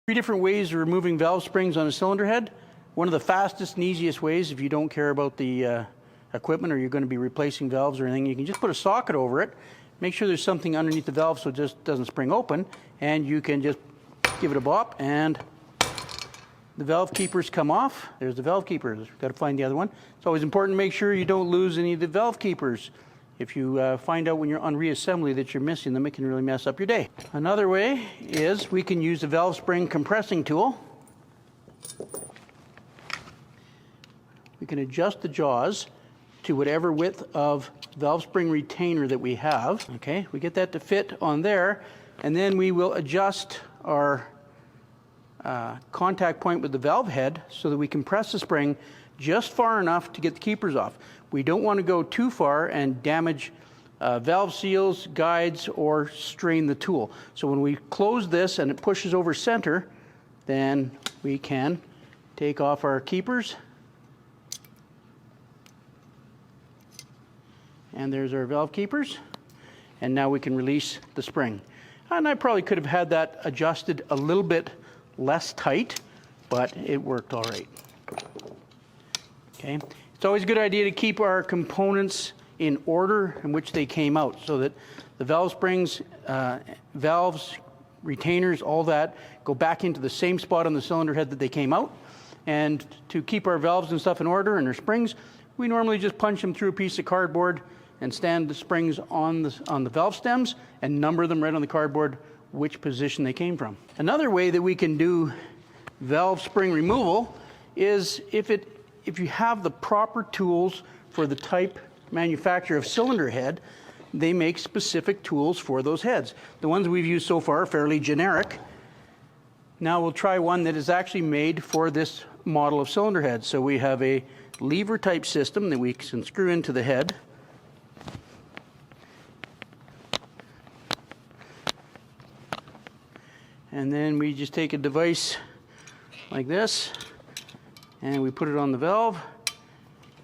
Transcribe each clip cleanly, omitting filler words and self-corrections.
Three different ways of removing valve springs on a cylinder head. One of the fastest and easiest ways, if you don't care about the equipment or you're going to be replacing valves or anything, you can just put a socket over it. Make sure there's something underneath the valve so it just doesn't spring open, and you can just give it a bop and the valve keepers come off. There's the valve keepers. Got to find the other one. It's always important to make sure you don't lose any of the valve keepers. If you find out when you're on reassembly that you're missing them, it can really mess up your day. Another way is we can use the valve spring compressing tool. We can adjust the jaws to whatever width of valve spring retainer that we have. Okay, we get that to fit on there, and then we will adjust our contact point with the valve head so that we can press the spring just far enough to get the keepers off. We don't want to go too far and damage valve seals, guides, or strain the tool. So when we close this and it pushes over center, then we can take off our keepers. And there's our valve keepers. And now we can release the spring. And I probably could have had that adjusted a little bit less tight, but it worked all right. Okay. It's always a good idea to keep our components in order in which they came out so that the valve springs, valves, retainers, all that go back into the same spot on the cylinder head that they came out. And to keep our valves and stuff in order and our springs, we normally just punch them through a piece of cardboard and stand the springs on the valve stems and number them right on the cardboard which position they came from. Another way that we can do valve spring removal is if you have the proper tools for the type manufacturer of cylinder head, they make specific tools for those heads. The ones we've used so far are fairly generic. Now we'll try one that is actually made for this model of cylinder head. So we have a lever type system that we can screw into the head. And then we just take a device like this and we put it on the valve.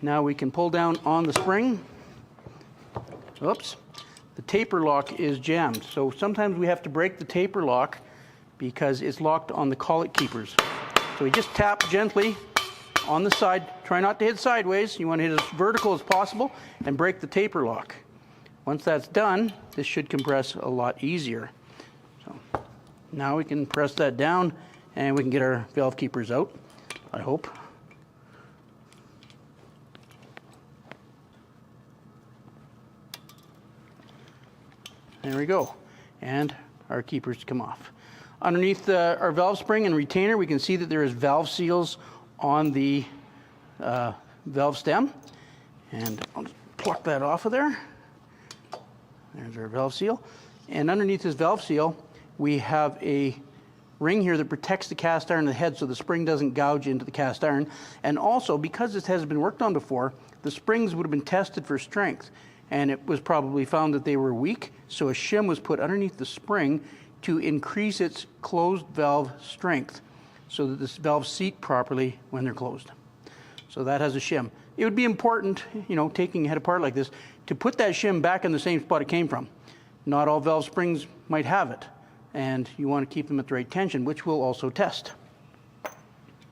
Now we can pull down on the spring. Oops. The taper lock is jammed. So sometimes we have to break the taper lock because it's locked on the collet keepers. So we just tap gently on the side. Try not to hit sideways. You want to hit as vertical as possible and break the taper lock. Once that's done, this should compress a lot easier. So now we can press that down and we can get our valve keepers out, I hope. There we go. And our keepers come off. Underneath our valve spring and retainer, we can see that there is valve seals on the valve stem. And I'll just pluck that off of there. There's our valve seal. And underneath this valve seal, we have a ring here that protects the cast iron of the head so the spring doesn't gouge into the cast iron. And also, because this has been worked on before, the springs would have been tested for strength. And it was probably found that they were weak, so a shim was put underneath the spring to increase its closed valve strength so that this valve seat properly when they're closed. So that has a shim. It would be important, you know, taking a head apart like this, to put that shim back in the same spot it came from. Not all valve springs might have it, and you want to keep them at the right tension, which we'll also test.